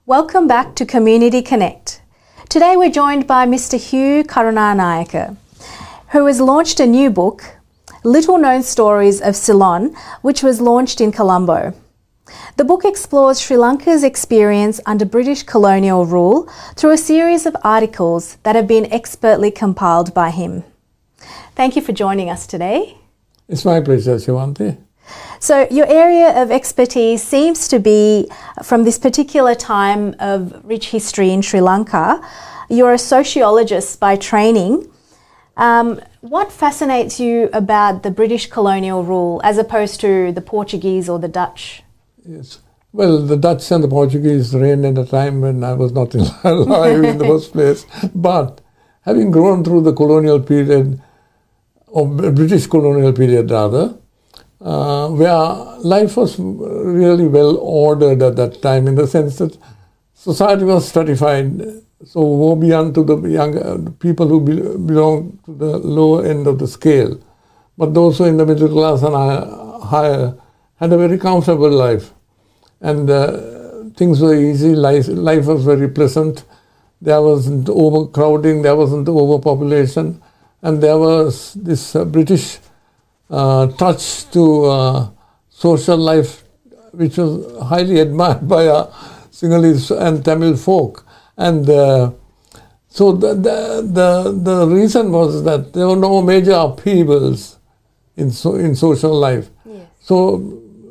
Welcome back to Community Connect. Today we're joined by Mr. Hugh Karunanayake, who has launched a new book, Little Known Stories of Ceylon, which was launched in Colombo. The book explores Sri Lanka's experience under British colonial rule through a series of articles that have been expertly compiled by him. Thank you for joining us today. It's my pleasure, Shivanti. So your area of expertise seems to be from this particular time of rich history in Sri Lanka. You're a sociologist by training. What fascinates you about the British colonial rule as opposed to the Portuguese or the Dutch? Yes. Well, the Dutch and the Portuguese reigned at a time when I was not alive in the first place. But having grown through the colonial period, or British colonial period rather, where life was really well ordered at that time, in the sense that society was stratified, so go beyond to the young people who belong to the lower end of the scale, but those who in the middle class and higher had a very comfortable life, and things were easy. Life was very pleasant. There wasn't overcrowding, there wasn't overpopulation, and there was this British touch to social life, which was highly admired by our Sinhalese and Tamil folk. And so the reason was that there were no major upheavals in social life. Yes. So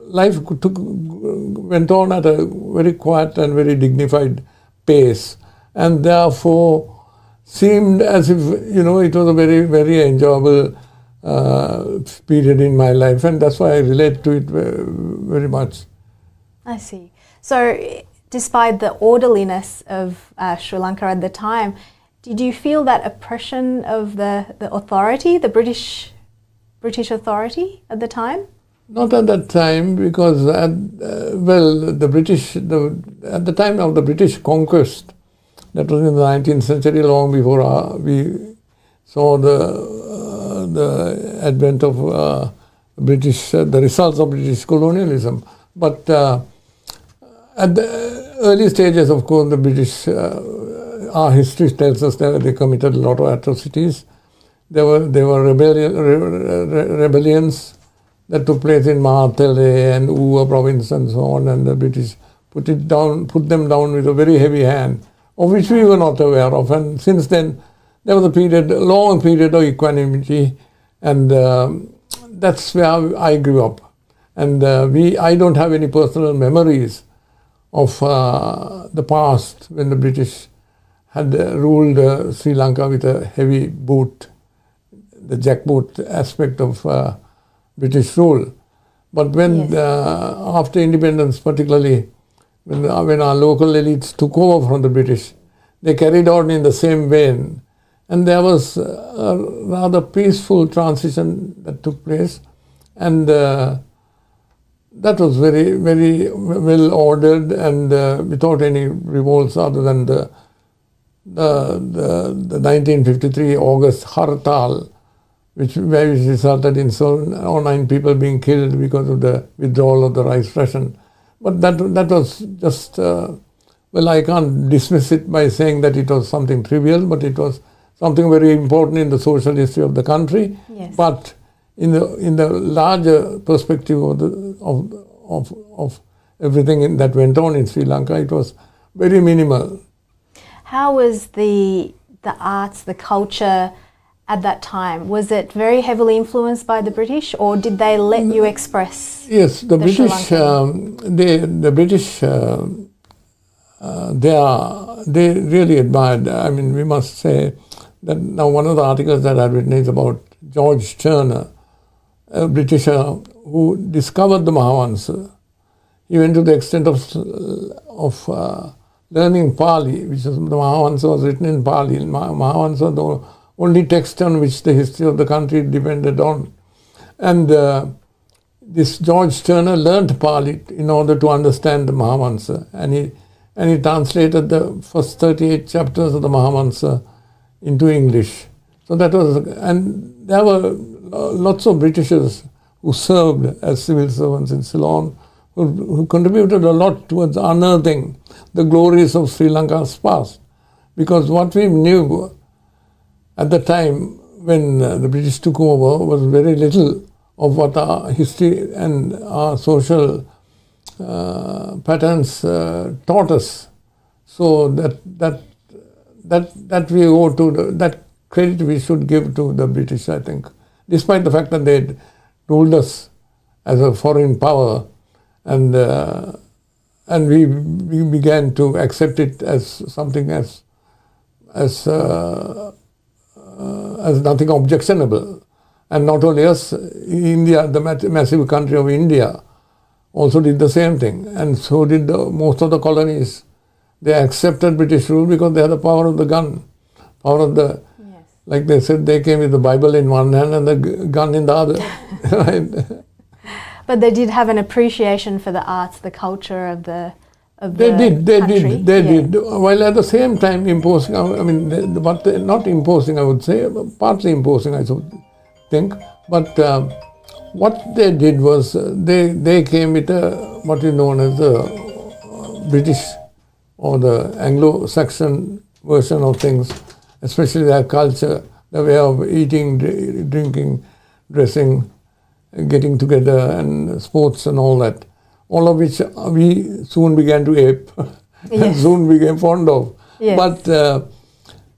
life went on at a very quiet and very dignified pace, and therefore seemed as if, it was a very, very enjoyable period in my life, and that's why I relate to it very much. I see. So despite the orderliness of Sri Lanka at the time, did you feel that oppression of the authority, the British authority at the time? Not at that time, because at the time of the British conquest, that was in the 19th century, long before we saw the advent of the results of British colonialism. But at the early stages, of course, the British, our history tells us that they committed a lot of atrocities. There were rebellions that took place in Mahatele and Uva province and so on, and the British put them down with a very heavy hand, of which we were not aware of. And since then, there was a long period of equanimity, and that's where I grew up. And I don't have any personal memories of the past when the British had ruled Sri Lanka with a heavy boot, the jackboot aspect of British rule. But when after independence, particularly when our local elites took over from the British, they carried on in the same vein. And there was a rather peaceful transition that took place, and that was very, very well ordered, and without any revolts other than the 1953 August Hartal, which resulted in 7 or 9 people being killed because of the withdrawal of the rice ration. But that was just I can't dismiss it by saying that it was something trivial, but it was something very important in the social history of the country. Yes. But in the larger perspective of everything that went on in Sri Lanka, it was very minimal. How was the arts, the culture at that time? Was it very heavily influenced by the British, or did they let you express? Yes, the British. They really admired. I mean, we must say that now one of the articles that I've written is about George Turner, a Britisher who discovered the Mahavansa. He went to the extent of learning Pali, which is, the Mahavansa was written in Pali. Mahavansa, the only text on which the history of the country depended on. And this George Turner learned Pali in order to understand the Mahavansa, and he translated the first 38 chapters of the Mahavansa into English. So that was, and there were lots of Britishers who served as civil servants in Ceylon, who contributed a lot towards unearthing the glories of Sri Lanka's past. Because what we knew at the time when the British took over was very little of what our history and our social patterns taught us. So that we owe to that credit we should give to the British, I think, despite the fact that they ruled us as a foreign power, and we began to accept it as something as nothing objectionable. And not only us, India, the massive country of India, also did the same thing, and so did most of the colonies. They accepted British rule because they had the power of the gun, power of the, Yes. like they said, they came with the Bible in one hand and the gun in the other. Right? But they did have an appreciation for the arts, the culture of the They country. did. While at the same time imposing, not imposing, I would say, partly imposing, I should think. But what they did was they came with what is known as the British or the Anglo-Saxon version of things, especially their culture, the way of eating, drinking, dressing, getting together, and sports and all that. All of which we soon began to ape and Yes. soon became fond of. Yes. But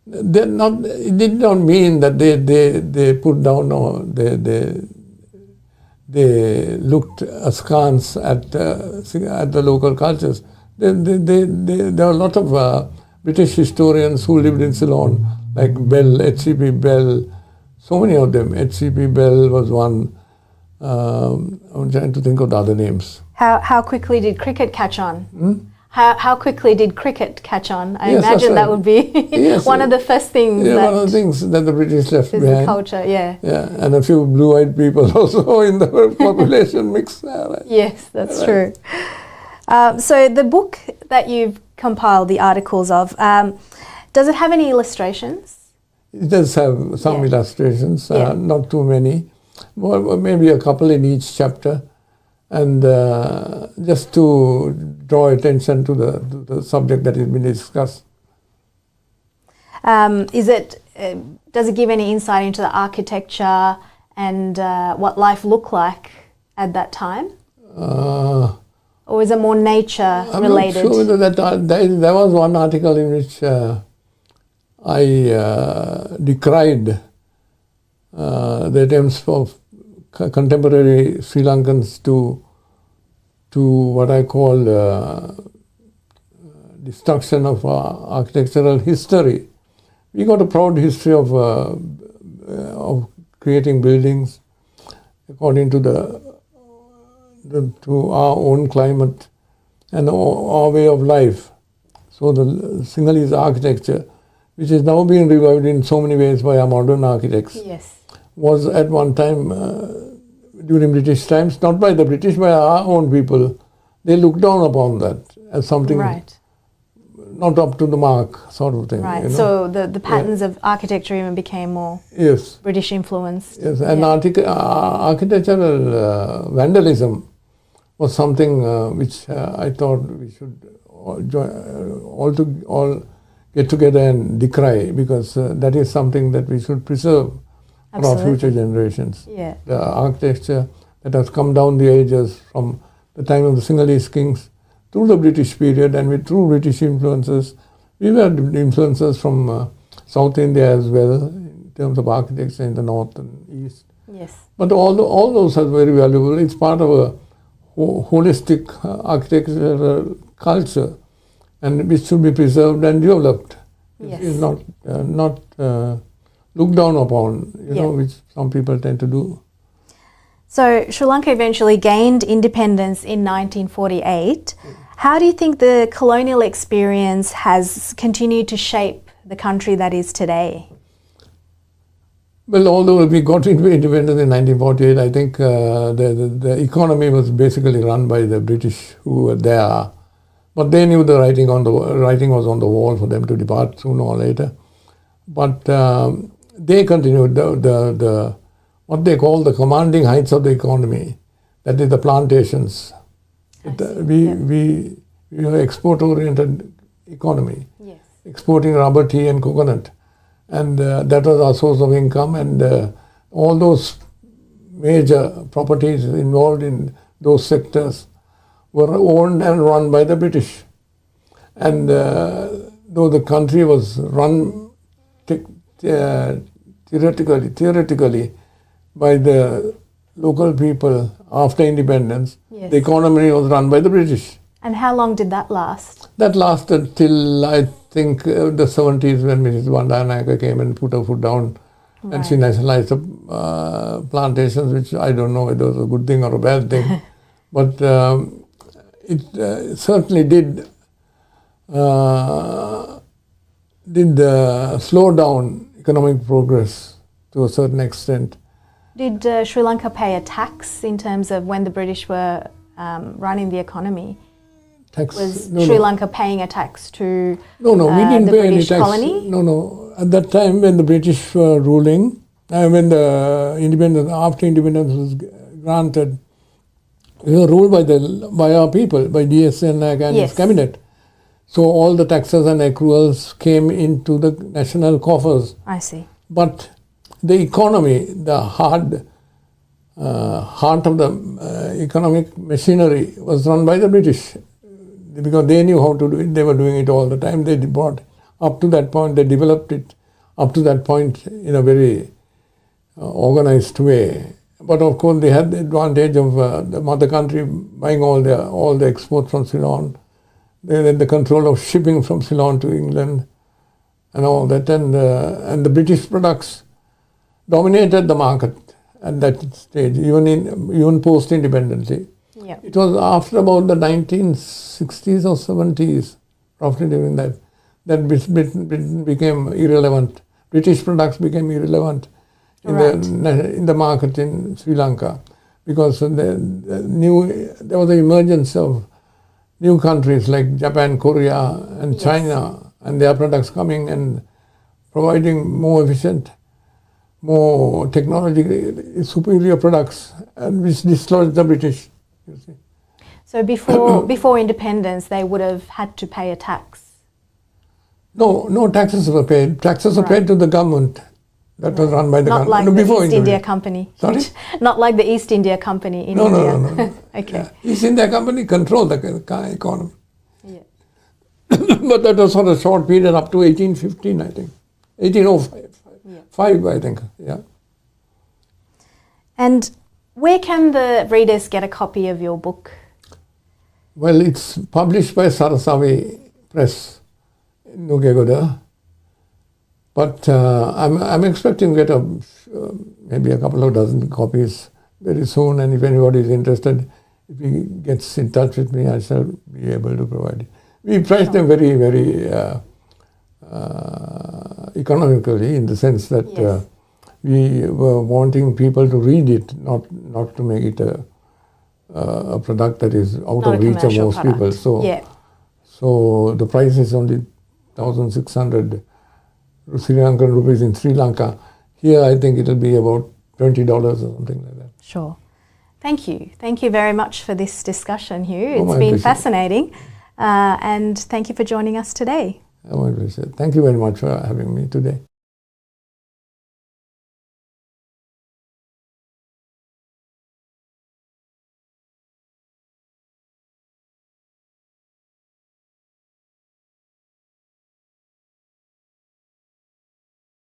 it did not mean that they put down or they looked askance at the local cultures. There are a lot of British historians who lived in Ceylon, like Bell, H.C.P. Bell, so many of them. H.C.P. Bell was one. I'm trying to think of the other names. How quickly did cricket catch on? How quickly did cricket catch on? I Yes, that's imagine that right. would be Yes. one of the first things Yeah, that one of the things that the British left is the behind. culture. Yeah. Yeah, and a few blue-eyed people also in the population mix. Right. Yes, that's true. So the book that you've compiled the articles of, does it have any illustrations? It does have some Yeah. illustrations, Yeah. not too many, well, maybe a couple in each chapter, and just to draw attention to the subject that has been discussed. Does it give any insight into the architecture and what life looked like at that time? Or is it more nature I'm related? not sure that there was one article in which I decried the attempts of contemporary Sri Lankans to what I call destruction of architectural history. We got a proud history of creating buildings according to to our own climate and our way of life. So the Sinhalese architecture, which is now being revived in so many ways by our modern architects, Yes. was at one time, during British times, not by the British, by our own people. They looked down upon that as something Right. not up to the mark, sort of thing. Right. You know? So the patterns of architecture even became more Yes. British influenced. Yes, and Yeah. architectural vandalism was something which I thought we should all get together and decry, because that is something that we should preserve for our Absolutely. future generations. Yeah. The architecture that has come down the ages from the time of the Sinhalese kings through the British period, and through British influences. We had influences from South India as well, in terms of architecture in the north and east. Yes. But all those are very valuable. It's part of a holistic architectural culture, and which should be preserved and developed. Yes. It's not looked down upon, Yeah. which some people tend to do. So Sri Lanka eventually gained independence in 1948. How do you think the colonial experience has continued to shape the country that is today? Well, although we got into independence in 1948, I think the economy was basically run by the British who were there. But they knew the writing was on the wall for them to depart sooner or later. But they continued the what they call the commanding heights of the economy, that is the plantations. We were export-oriented economy, Yes. exporting rubber, tea, and coconut, and that was our source of income. And all those major properties involved in those sectors were owned and run by the British. And though the country was run theoretically by the local people after independence, Yes. the economy was run by the British. And how long did that last? That lasted till, I think, the 70s, when Mrs. Bandaranaike came and put her foot down, and she nationalized the plantations, which I don't know whether it was a good thing or a bad thing. But it certainly did slow down economic progress to a certain extent. Did Sri Lanka pay a tax in terms of when the British were running the economy? Tax, Was no, Sri no. Lanka paying a tax to No, we didn't the pay any British tax. colony? No. At that time, when the British were ruling, when the independence, after independence was granted, we were ruled by our people, by D.S. Naik and Yes. his cabinet. So all the taxes and accruals came into the national coffers. I see. But the economy, the heart of the economic machinery was run by the British, because they knew how to do it. They were doing it all the time. They brought up to that point, they developed it up to that point in a very organized way. But of course, they had the advantage of the mother country buying all the exports from Ceylon. They had the control of shipping from Ceylon to England and all that. And the British products dominated the market at that stage, even post-independence. Yeah. It was after about the 1960s or 70s, roughly during that Britain became irrelevant. British products became irrelevant in the market in Sri Lanka, because there was the emergence of new countries like Japan, Korea, and China, and their products coming and providing more efficient, more technologically superior products, and which dislodged the British. You see. So before independence, they would have had to pay a tax. No taxes were paid. Taxes were paid to the government. That was run by the Not government. like the before East India independence. Company. Sorry? Not like the East India Company in No. India. Okay. Yeah. East India Company controlled the economy. Yeah. But that was for a short period up to 1815, I think. 1805, I think. Yeah. And where can the readers get a copy of your book? Well, it's published by Sarasavi Press in Nugegoda. But I'm expecting to get maybe a couple of dozen copies very soon. And if anybody is interested, if he gets in touch with me, I shall be able to provide it. We priced them very, very economically, in the sense that Yes. we were wanting people to read it, not to make it a product that is out Not of a reach of commercial most product. people. Yeah. So the price is only 1,600 Sri Lankan rupees in Sri Lanka. Here, I think it'll be about $20 or something like that. Sure. Thank you. Thank you very much for this discussion, Hugh. Oh, It's my been pleasure. fascinating. And thank you for joining us today. I appreciate it. Thank you very much for having me today.